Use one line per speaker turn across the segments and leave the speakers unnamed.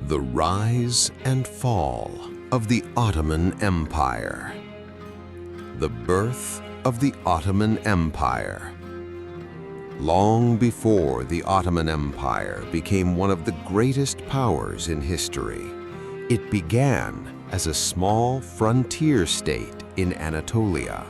The rise and fall of the Ottoman Empire. The birth of the Ottoman Empire. Long before the Ottoman Empire became one of the greatest powers in history, it began as a small frontier state in Anatolia.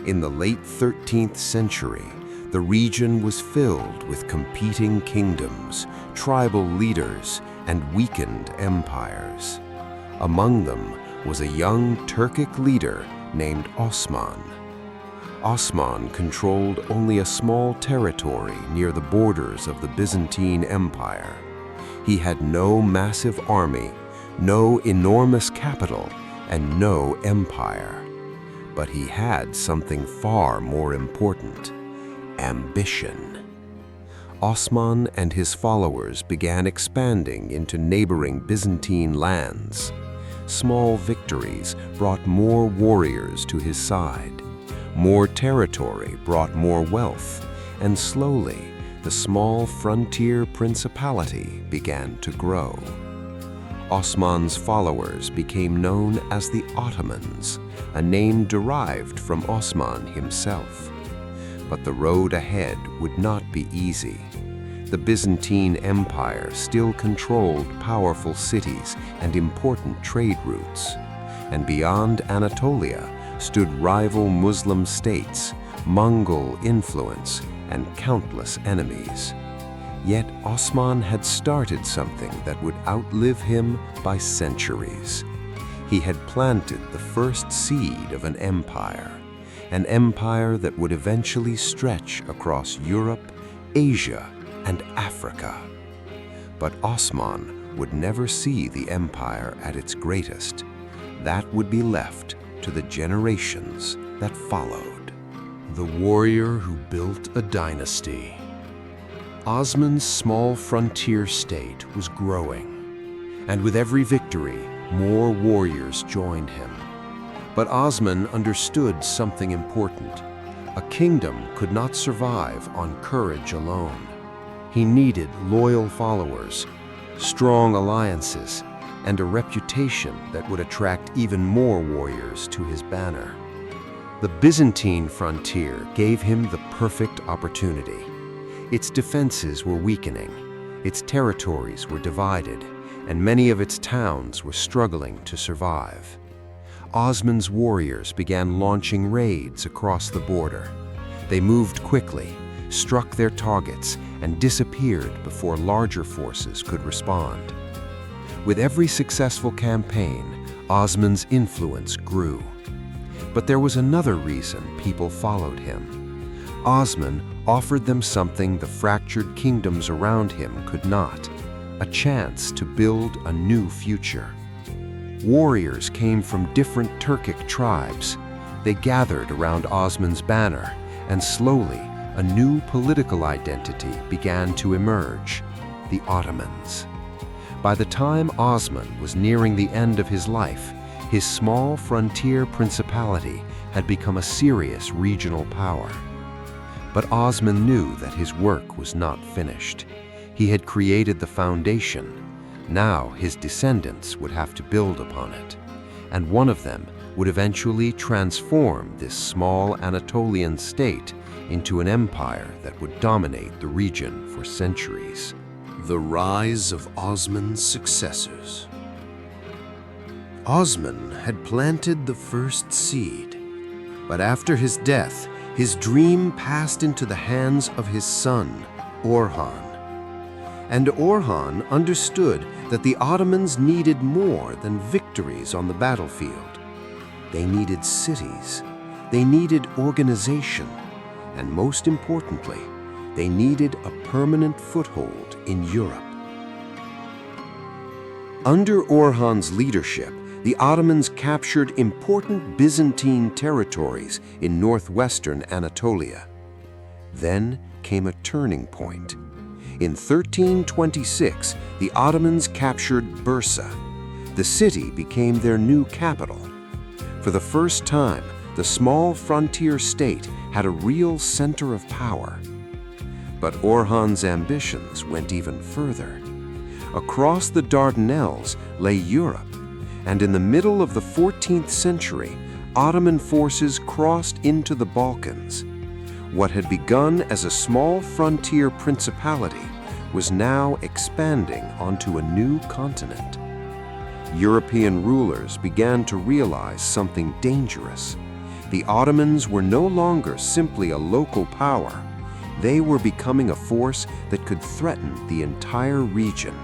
In the late 13th century, the region was filled with competing kingdoms, tribal leaders, and weakened empires. Among them was a young Turkic leader named Osman. Osman controlled only a small territory near the borders of the Byzantine Empire. He had no massive army, no enormous capital, and no empire. But he had something far more important: ambition. Osman and his followers began expanding into neighboring Byzantine lands. Small victories brought more warriors to his side. More territory brought more wealth, and slowly the small frontier principality began to grow. Osman's followers became known as the Ottomans, a name derived from Osman himself. But the road ahead would not be easy. The Byzantine Empire still controlled powerful cities and important trade routes. And beyond Anatolia stood rival Muslim states, Mongol influence, and countless enemies. Yet Osman had started something that would outlive him by centuries. He had planted the first seed of an empire that would eventually stretch across Europe, Asia, and Africa. But Osman would never see the empire at its greatest. That would be left to the generations that followed. The warrior who built a dynasty. Osman's small frontier state was growing, and with every victory, more warriors joined him. But Osman understood something important. A kingdom could not survive on courage alone. He needed loyal followers, strong alliances, and a reputation that would attract even more warriors to his banner. The Byzantine frontier gave him the perfect opportunity. Its defenses were weakening, its territories were divided, and many of its towns were struggling to survive. Osman's warriors began launching raids across the border. They moved quickly, struck their targets, and disappeared before larger forces could respond. With every successful campaign, Osman's influence grew. But there was another reason people followed him. Osman offered them something the fractured kingdoms around him could not: a chance to build a new future. Warriors came from different Turkic tribes. They gathered around Osman's banner, and slowly a new political identity began to emerge: the Ottomans. By the time Osman was nearing the end of his life, his small frontier principality had become a serious regional power. But Osman knew that his work was not finished. He had created the foundation. Now his descendants would have to build upon it, and one of them would eventually transform this small Anatolian state into an empire that would dominate the region for centuries. The rise of Osman's successors. Osman had planted the first seed, but after his death, his dream passed into the hands of his son, Orhan. And Orhan understood that the Ottomans needed more than victories on the battlefield. They needed cities, they needed organization, and most importantly, they needed a permanent foothold in Europe. Under Orhan's leadership, the Ottomans captured important Byzantine territories in northwestern Anatolia. Then came a turning point. In 1326, the Ottomans captured Bursa. The city became their new capital. For the first time, the small frontier state had a real center of power. But Orhan's ambitions went even further.
Across the Dardanelles lay Europe, and in the middle of the 14th century, Ottoman forces crossed into the Balkans. What had begun as a small frontier principality was now expanding onto a new continent. European rulers began to realize something dangerous. The Ottomans were no longer simply a local power. They were becoming a force that could threaten the entire region.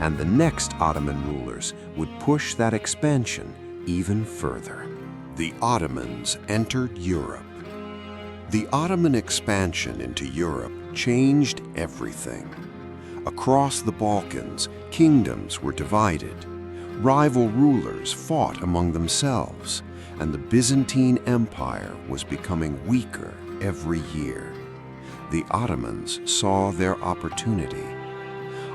And the next Ottoman rulers would push that expansion even further.
The Ottomans entered Europe. The Ottoman expansion into Europe changed everything. Across the Balkans, kingdoms were divided. Rival rulers fought among themselves, and the Byzantine Empire was becoming weaker every year. The Ottomans saw their opportunity.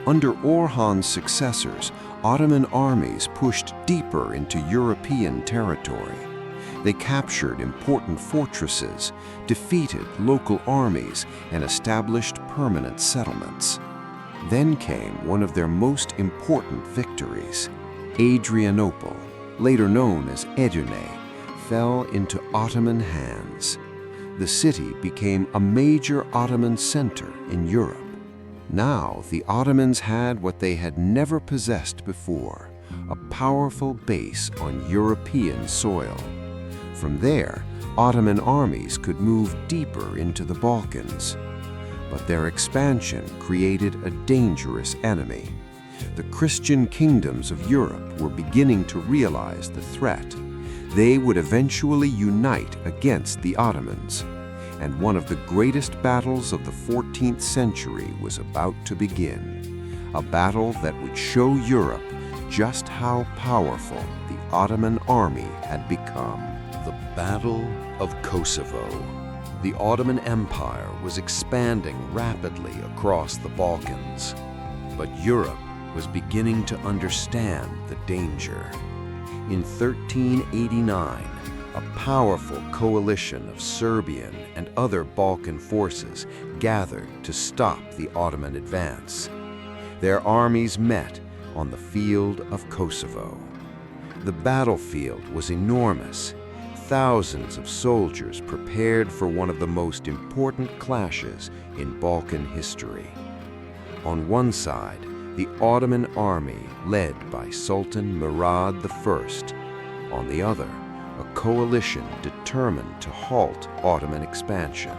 Under Orhan's successors, Ottoman armies pushed deeper into European territory. They captured important fortresses, defeated local armies, and established permanent settlements. Then came one of their most important victories. Adrianople, later known as Edirne, fell into Ottoman hands. The city became a major Ottoman center in Europe. Now the Ottomans had what they had never possessed before, a powerful base on European soil. From there, Ottoman armies could move deeper into the Balkans. But their expansion created a dangerous enemy. The Christian kingdoms of Europe were beginning to realize the threat. They would eventually unite against the Ottomans. And one of the greatest battles of the 14th century was about to begin. A battle that would show Europe just how powerful the Ottoman army had become. The Battle of Kosovo. The Ottoman Empire was expanding rapidly across the Balkans. But Europe was beginning to understand the danger. In 1389, a powerful coalition of Serbian and other Balkan forces gathered to stop the Ottoman advance. Their armies met on the field of Kosovo. The battlefield was enormous. Thousands of soldiers prepared for one of the most important clashes in Balkan history. On one side, the Ottoman army led by Sultan Mehmed I. On the other, a coalition determined to halt Ottoman expansion.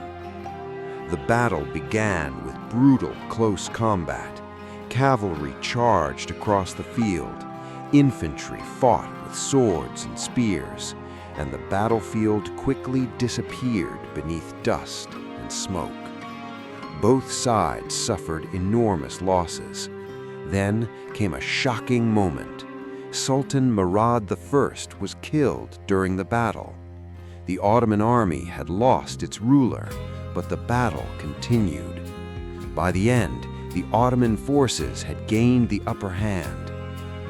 The battle began with brutal close combat. Cavalry charged across the field. Infantry fought with swords and spears, and the battlefield quickly disappeared beneath dust and smoke. Both sides suffered enormous losses. Then came a shocking moment. Sultan Mehmed I was killed during the battle. The Ottoman army had lost its ruler, but the battle continued. By the end, the Ottoman forces had gained the upper hand.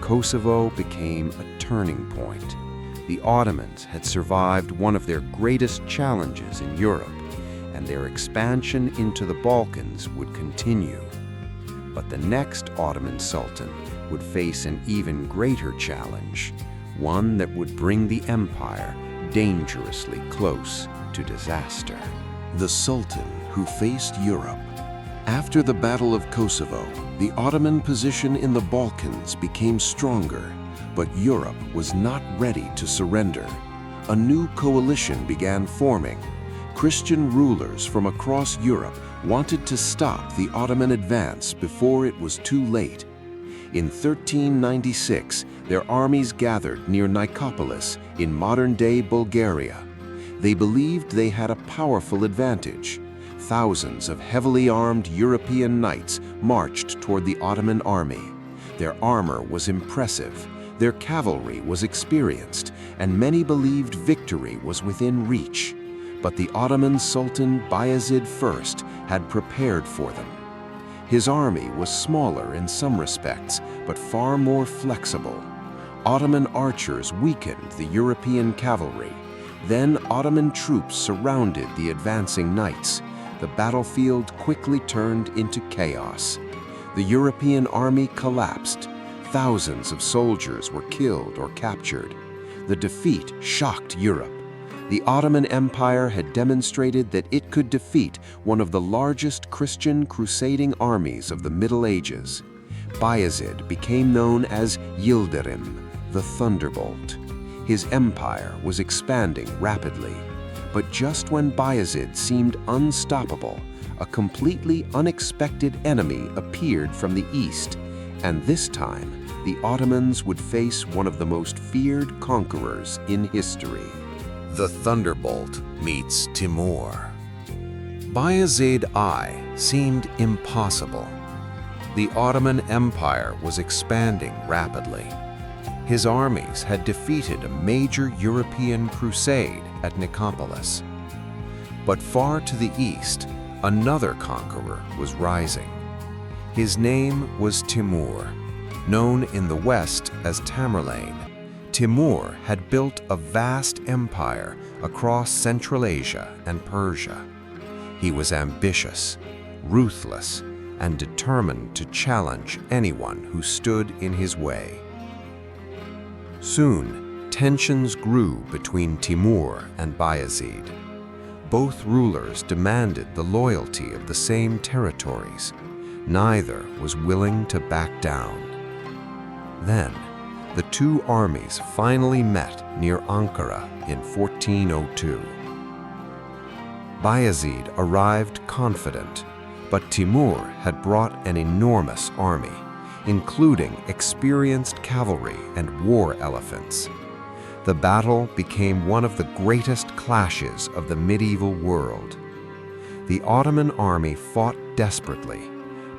Kosovo became a turning point. The Ottomans had survived one of their greatest challenges in Europe, and their expansion into the Balkans would continue. But the next Ottoman Sultan would face an even greater challenge, one that would bring the empire dangerously close to disaster. The Sultan who faced Europe. After the Battle of Kosovo, the Ottoman position in the Balkans became stronger, but Europe was not ready to surrender. A new coalition began forming. Christian rulers from across Europe wanted to stop the Ottoman advance before it was too late. In 1396, their armies gathered near Nicopolis in modern-day Bulgaria. They believed they had a powerful advantage. Thousands of heavily armed European knights marched toward the Ottoman army. Their armor was impressive, their cavalry was experienced, and many believed victory was within reach. But the Ottoman Sultan Bayezid I had prepared for them. His army was smaller in some respects, but far more flexible. Ottoman archers weakened the European cavalry. Then Ottoman troops surrounded the advancing knights. The battlefield quickly turned into chaos.
The European army collapsed. Thousands of soldiers were killed or captured. The defeat shocked Europe. The Ottoman Empire had demonstrated that it could defeat one of the largest Christian crusading armies of the Middle Ages. Bayezid became known as Yildirim, the Thunderbolt. His empire was expanding rapidly. But just when Bayezid seemed unstoppable, a completely unexpected enemy appeared from the east, and this time, the Ottomans would face one of the most feared conquerors in history.
The Thunderbolt meets Timur. Bayezid I seemed impossible. The Ottoman Empire was expanding rapidly. His armies had defeated a major European crusade at Nicopolis. But far to the east, another conqueror was rising. His name was Timur. Known in the west as Tamerlane, Timur had built a vast empire across Central Asia and Persia. He was ambitious, ruthless, and determined to challenge anyone who stood in his way. Soon, tensions grew between Timur and Bayezid. Both rulers demanded the loyalty of the same territories. Neither was willing to back down. Then, the two armies finally met near Ankara in 1402. Bayezid arrived confident, but Timur had brought an enormous army, including experienced cavalry and war elephants. The battle became one of the greatest clashes of the medieval world. The Ottoman army fought desperately,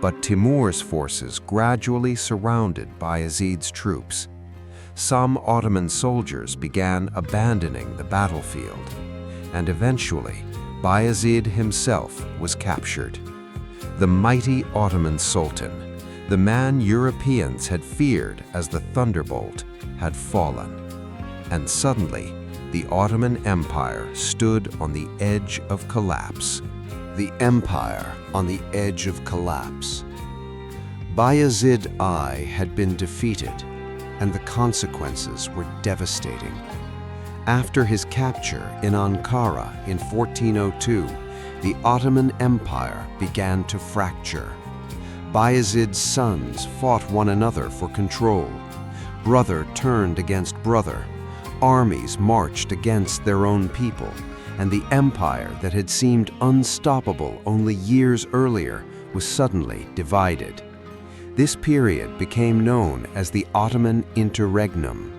but Timur's forces gradually surrounded Bayezid's troops. Some Ottoman soldiers began abandoning the battlefield, and eventually Bayezid himself was captured. The mighty Ottoman Sultan, the man Europeans had feared as the Thunderbolt, had fallen. And suddenly, the Ottoman Empire stood on the edge of collapse. The empire on the edge of collapse. Bayezid I had been defeated, and the consequences were devastating. After his capture in Ankara in 1402, the Ottoman Empire began to fracture. Bayezid's sons fought one another for control. Brother turned against brother. Armies marched against their own people, and the empire that had seemed unstoppable only years earlier was suddenly divided. This period became known as the Ottoman Interregnum.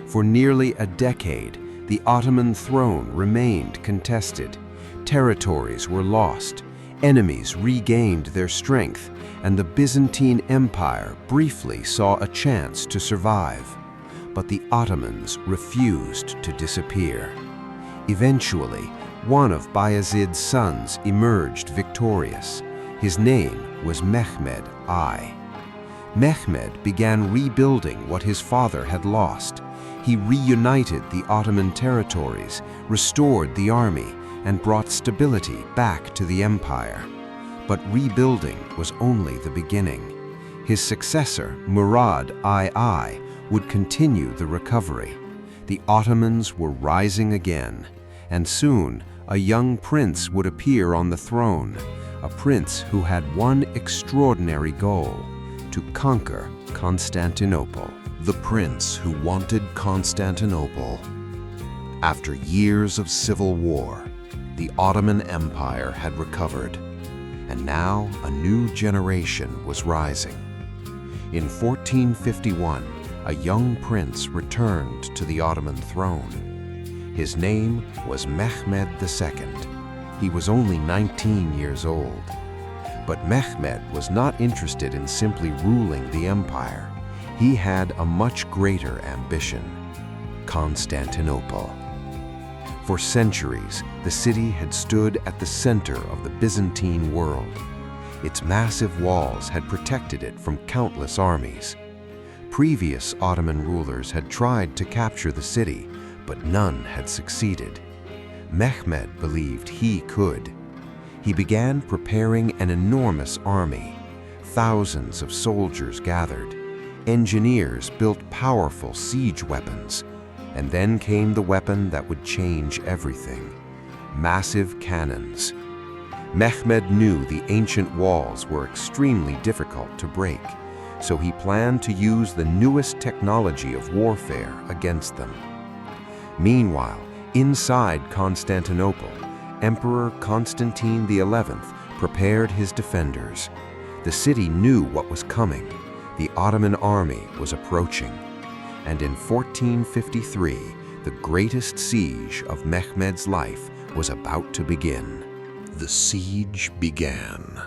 For nearly a decade, the Ottoman throne remained contested. Territories were lost, enemies regained their strength, and the Byzantine Empire briefly saw a chance to survive. But the Ottomans refused to disappear. Eventually, one of Bayezid's sons emerged victorious. His name was Mehmed I. Mehmed began rebuilding what his father had lost. He reunited the Ottoman territories, restored the army, and brought stability back to the empire. But rebuilding was only the beginning. His successor, Murad II, would continue the recovery. The Ottomans were rising again, and soon a young prince would appear on the throne, a prince who had one extraordinary goal: to conquer Constantinople. The prince who wanted Constantinople. After years of civil war, the Ottoman Empire had recovered, and now a new generation was rising. In 1451, a young prince returned to the Ottoman throne. His name was Mehmed II. He was only 19 years old. But Mehmed was not interested in simply ruling the empire. He had a much greater ambition: Constantinople. For centuries, the city had stood at the center of the Byzantine world. Its massive walls had protected it from countless armies. Previous Ottoman rulers had tried to capture the city, but none had succeeded. Mehmed believed he could. He began preparing an enormous army.
thousands of soldiers gathered. Engineers built powerful siege weapons, and then came the weapon that would change everything: massive cannons. Mehmed knew the ancient walls were extremely difficult to break, so he planned to use the newest technology of warfare against them. Meanwhile, inside Constantinople, Emperor Constantine the 11th prepared his defenders. The city knew what was coming. The Ottoman army was approaching. And in 1453, the greatest siege of Mehmed's life was about to begin. The siege began.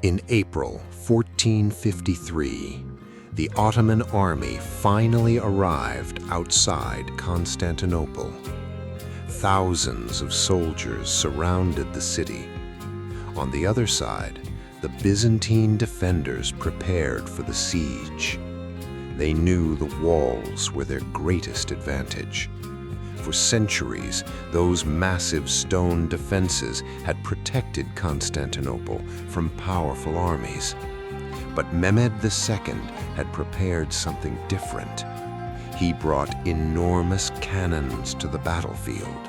In April 1453, the Ottoman army finally arrived outside Constantinople. Thousands of soldiers surrounded the city. On the other side, the Byzantine defenders prepared for the siege. They knew the walls were their greatest advantage. For centuries, those massive stone defenses had protected Constantinople from powerful armies. But Mehmed II had prepared something different. He brought enormous cannons to the battlefield.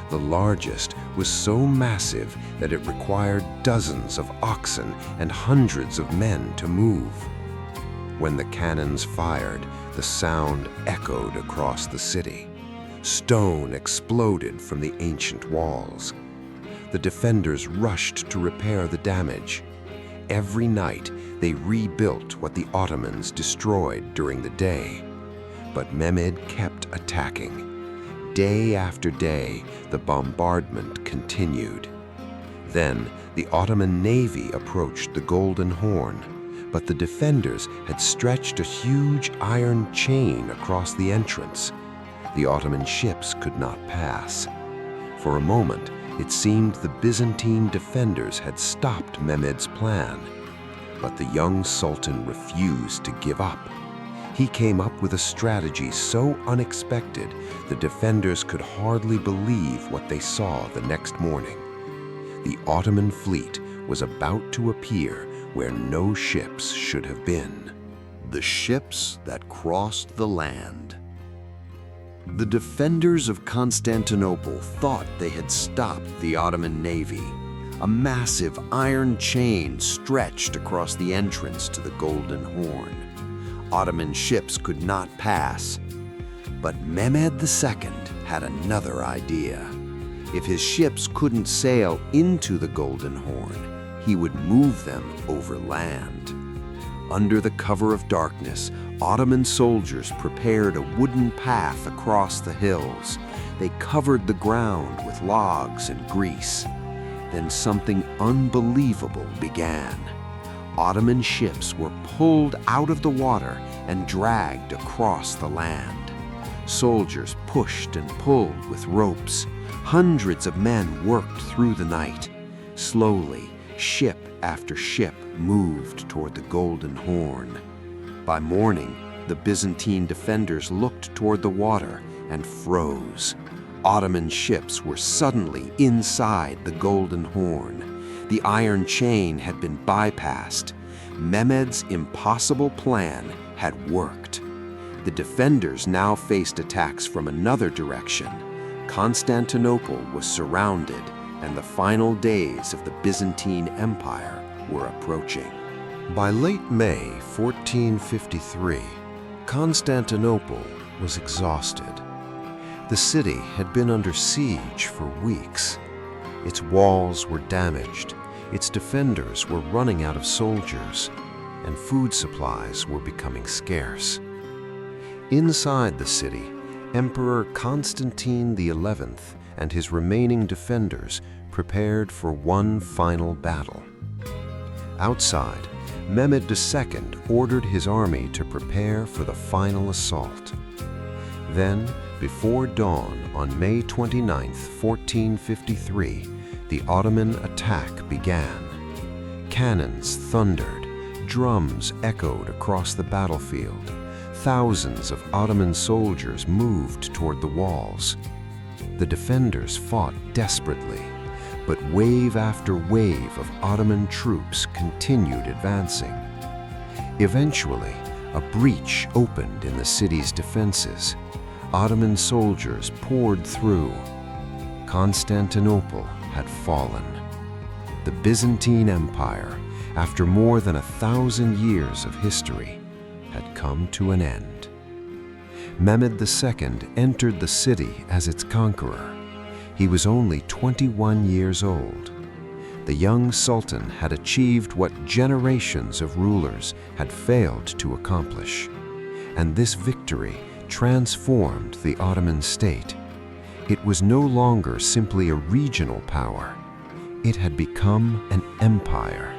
The largest was so massive that it required dozens of oxen and hundreds of men to move. When the cannons fired, the sound echoed across the city. Stone exploded from the ancient walls. The defenders rushed to repair the damage. Every night, they rebuilt what the Ottomans destroyed during the day. But Mehmed kept attacking. Day after day, the bombardment continued. Then, the Ottoman navy approached the Golden Horn, but the defenders had stretched a huge iron chain across the entrance. The Ottoman ships could not pass. For a moment, it seemed the Byzantine defenders had stopped Mehmed's plan. But the young Sultan refused to give up. He came up with a strategy so unexpected, the defenders could hardly believe what they saw the next morning. The Ottoman fleet was about to appear where no ships should have been. The ships that crossed the land. The defenders of Constantinople thought they had stopped the Ottoman navy. A massive iron chain stretched across the entrance to the Golden Horn. Ottoman ships could not pass. But Mehmed II had another idea. If his ships couldn't sail into the Golden Horn, he would move them over land. Under the cover of darkness, Ottoman soldiers prepared a wooden path across the hills. They covered the ground with logs and grease. Then something unbelievable began. Ottoman ships were pulled out of the water and dragged across the land. Soldiers pushed and pulled with ropes. Hundreds of men worked through the night. Slowly, ship after ship moved toward the Golden Horn. By morning, the Byzantine defenders looked toward the water and froze. Ottoman ships were suddenly inside the Golden Horn. The iron chain had been bypassed. Mehmed's impossible plan had worked. The defenders now faced attacks from another direction. Constantinople was surrounded, and the final days of the Byzantine Empire were approaching. By late May 1453, Constantinople was exhausted. The city had been under siege for weeks. Its walls were damaged, its defenders were running out of soldiers, and food supplies were becoming scarce. Inside the city, Emperor Constantine the 11th and his remaining defenders prepared for one final battle. Outside, Mehmed II ordered his army to prepare for the final assault. Then, before dawn on May 29, 1453, the Ottoman attack began. Cannons thundered, drums echoed across the battlefield. Thousands of Ottoman soldiers moved toward the walls. The defenders fought desperately, But wave after wave of Ottoman troops continued advancing. Eventually, a breach opened in the city's defenses. Ottoman soldiers poured through. Constantinople had fallen. The Byzantine Empire, after more than 1,000 years of history, had come to an end. Mehmed II entered the city as its conqueror. He was only 21 years old. The young Sultan had achieved what generations of rulers had failed to accomplish, and this victory transformed the Ottoman state. It was no longer simply a regional power. It had become an empire.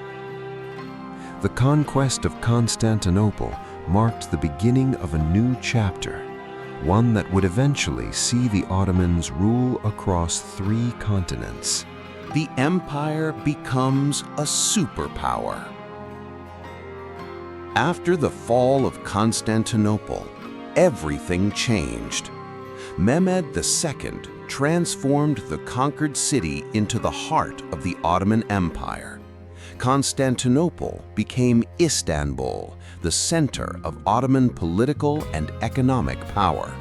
The conquest of Constantinople marked the beginning of a new chapter, one that would eventually see the Ottomans rule across 3 continents.
The empire becomes a superpower. After the fall of Constantinople, everything changed. Mehmed II transformed the conquered city into the heart of the Ottoman Empire. Constantinople became Istanbul, the center of Ottoman political and economic power.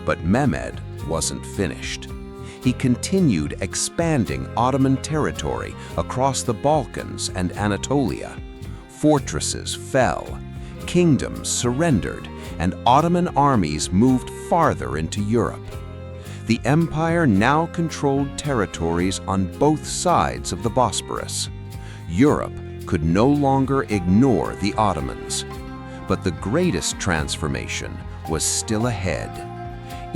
But Mehmed wasn't finished. He continued expanding Ottoman territory across the Balkans and Anatolia. Fortresses fell, kingdoms surrendered, and Ottoman armies moved farther into Europe. The empire now controlled territories on both sides of the Bosporus. Europe could no longer ignore the Ottomans. But the greatest transformation was still ahead.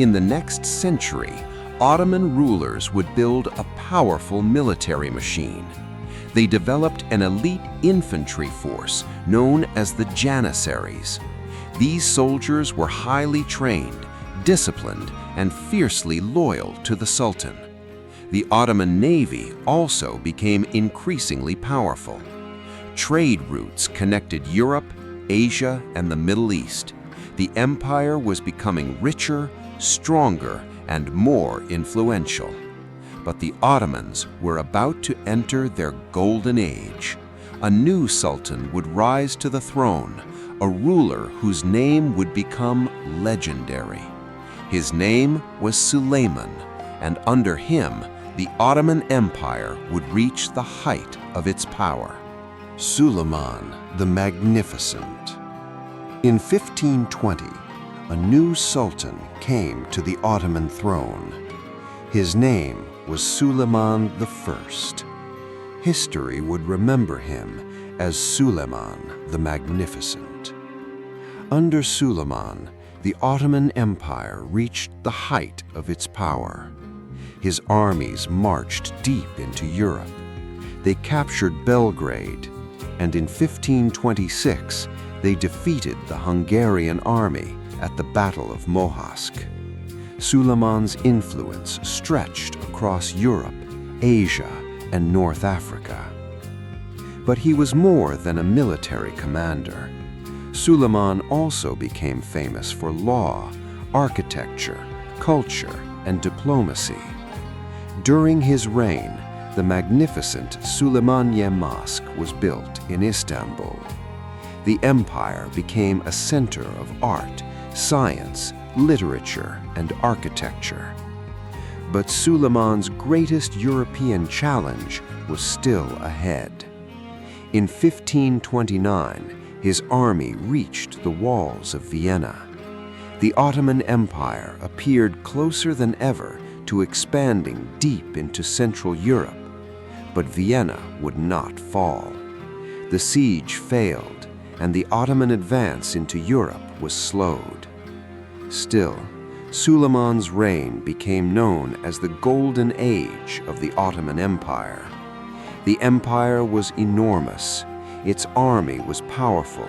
In the next century, Ottoman rulers would build a powerful military machine. They developed an elite infantry force known as the Janissaries. These soldiers were highly trained, disciplined, and fiercely loyal to the Sultan. The Ottoman navy also became increasingly powerful. Trade routes connected Europe, Asia, and the Middle East. The empire was becoming richer, stronger, and more influential. But the Ottomans were about to enter their golden age. A new sultan would rise to the throne, a ruler whose name would become legendary. His name was Suleiman, and under him, the Ottoman Empire would reach the height of its power.
Suleiman the Magnificent. In 1520, a new sultan came to the Ottoman throne. His name was Suleiman I. History would remember him as Suleiman the Magnificent. Under Suleiman, the Ottoman Empire reached the height of its power. His armies marched deep into Europe. They captured Belgrade, and in 1526, they defeated the Hungarian army at the Battle of Mohacs. Suleiman's influence stretched across Europe, Asia, and North Africa. But he was more than a military commander. Suleiman also became famous for law, architecture, culture, and diplomacy. During his reign, the magnificent Süleymaniye Mosque was built in Istanbul. The empire became a center of art, science, literature, and architecture. But Suleiman's greatest European challenge was still ahead. In 1529, his army reached the walls of Vienna. The Ottoman Empire appeared closer than ever to expanding deep into Central Europe. But Vienna would not fall. The siege failed, and the Ottoman advance into Europe was slowed. Still, Suleiman's reign became known as the Golden Age of the Ottoman Empire. The empire was enormous, its army was powerful,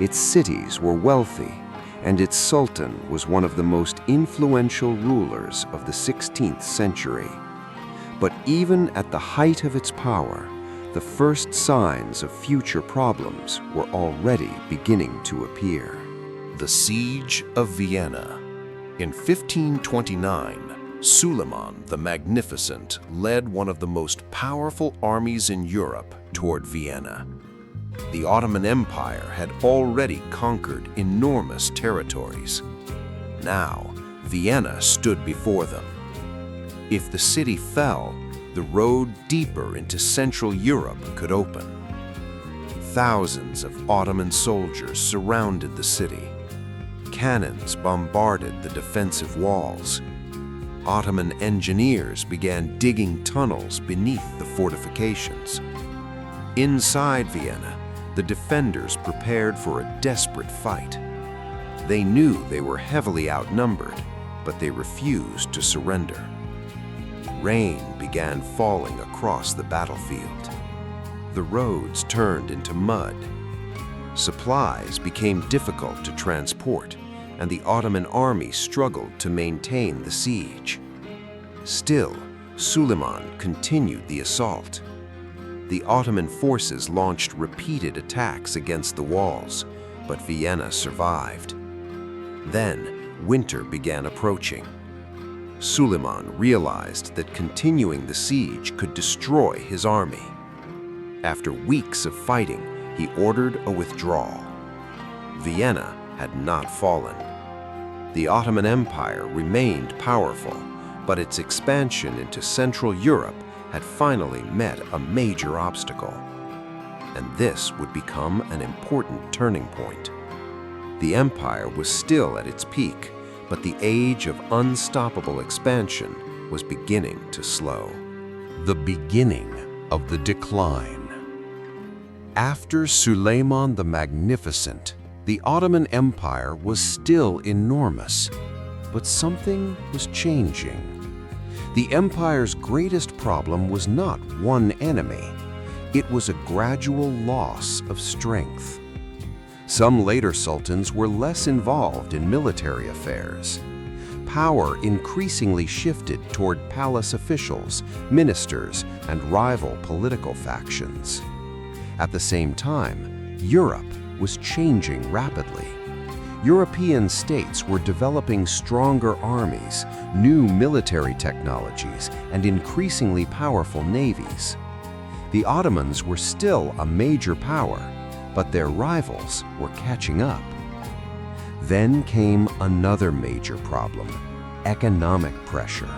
its cities were wealthy, and its sultan was one of the most influential rulers of the 16th century. But even at the height of its power, the first signs of future problems were already beginning to appear.
The Siege of Vienna. In 1529,
Suleiman the Magnificent led one of the most powerful armies in Europe toward Vienna. The Ottoman Empire had already conquered enormous territories. Now, Vienna stood before them. If the city fell, the road deeper into Central Europe could open. Thousands of Ottoman soldiers surrounded the city. Cannons bombarded the defensive walls. Ottoman engineers began digging tunnels beneath the fortifications. Inside Vienna, the defenders prepared for a desperate fight. They knew they were heavily outnumbered, but they refused to surrender. Rain began falling across the battlefield. The roads turned into mud. Supplies became difficult to transport, and the Ottoman army struggled to maintain the siege. Still, Suleiman continued the assault. The Ottoman forces launched repeated attacks against the walls, but Vienna survived. Then, winter began approaching. Suleiman realized that continuing the siege could destroy his army. After weeks of fighting, he ordered a withdrawal. Vienna had not fallen. The Ottoman Empire remained powerful, but its expansion into Central Europe had finally met a major obstacle. And this would become an important turning point. The empire was still at its peak, but the age of unstoppable expansion was beginning to slow.
The beginning of the decline. After Suleiman the Magnificent, the Ottoman Empire was still enormous, but something was changing. The empire's greatest problem was not one enemy. It was a gradual loss of strength. Some later sultans were less involved in military affairs. Power increasingly shifted toward palace officials, ministers, and rival political factions. At the same time, Europe was changing rapidly. European states were developing stronger armies, new military technologies, and increasingly powerful navies. The Ottomans were still a major power, but their rivals were catching up. Then came another major problem: economic pressure.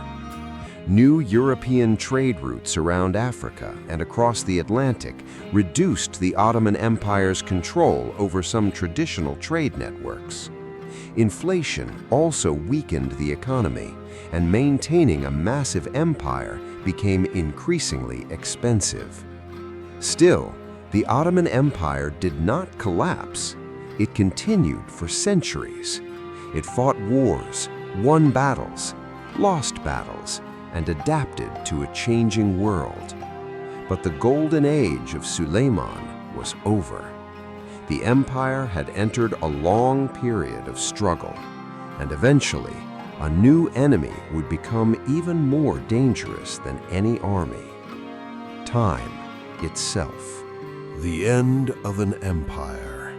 New European trade routes around Africa and across the Atlantic reduced the Ottoman Empire's control over some traditional trade networks. Inflation also weakened the economy, and maintaining a massive empire became increasingly expensive. Still, the Ottoman Empire did not collapse. It continued for centuries. It fought wars, won battles, lost battles, and adapted to a changing world. But the golden age of Suleiman was over. The empire had entered a long period of struggle, and eventually, a new enemy would become even more dangerous than any army: time itself.
The end of an empire.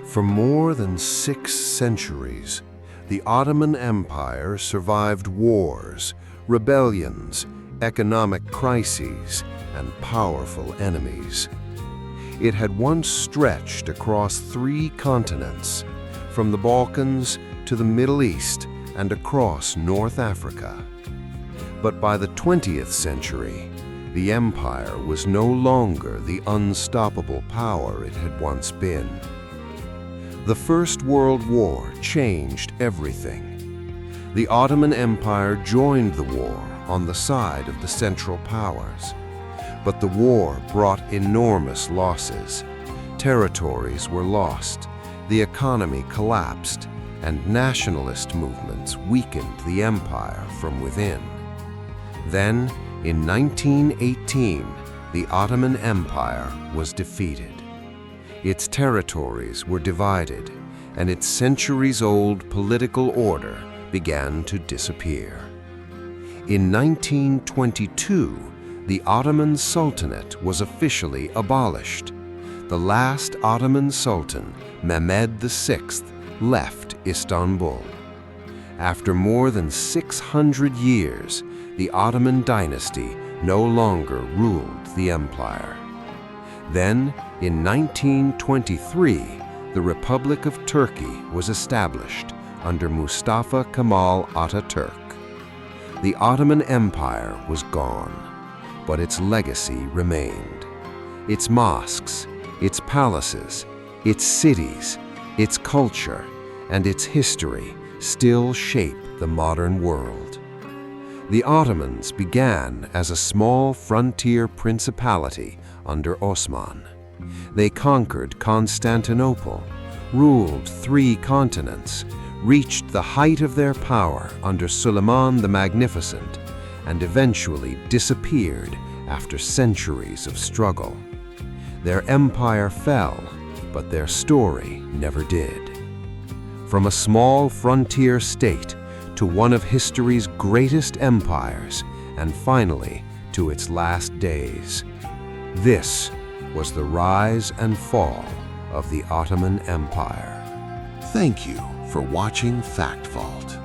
For more than 6 centuries, the Ottoman Empire survived wars, rebellions, economic crises, and powerful enemies. It had once stretched across 3 continents, from the Balkans to the Middle East and across North Africa. But by the 20th century, the empire was no longer the unstoppable power it had once been. The First World War changed everything. The Ottoman Empire joined the war on the side of the Central Powers. But the war brought enormous losses. Territories were lost, the economy collapsed, and nationalist movements weakened the empire from within. Then, in 1918, the Ottoman Empire was defeated. Its territories were divided, and its centuries-old political order began to disappear. In 1922, the Ottoman Sultanate was officially abolished. The last Ottoman Sultan, Mehmed VI, left Istanbul.
After more than 600 years, the Ottoman dynasty no longer ruled the empire. Then, in 1923, the Republic of Turkey was established under Mustafa Kemal Ataturk. The Ottoman Empire was gone, but its legacy remained. Its mosques, its palaces, its cities, its culture, and its history still shape the modern world. The Ottomans began as a small frontier principality under Osman. They conquered Constantinople, ruled 3 continents, reached the height of their power under Suleiman the Magnificent, and eventually disappeared after centuries of struggle. Their empire fell, but their story never did. From a small frontier state to one of history's greatest empires, and finally to its last days. This was the rise and fall of the Ottoman Empire.
Thank you for watching Fact Vault.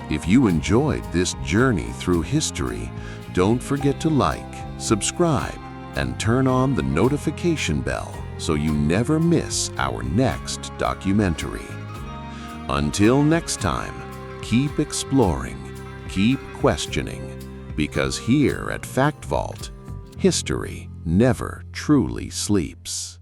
If you enjoyed this journey through history, don't forget to like, subscribe, and turn on the notification bell so you never miss our next documentary. Until next time, keep exploring, keep questioning, because here at Fact Vault, history never truly sleeps.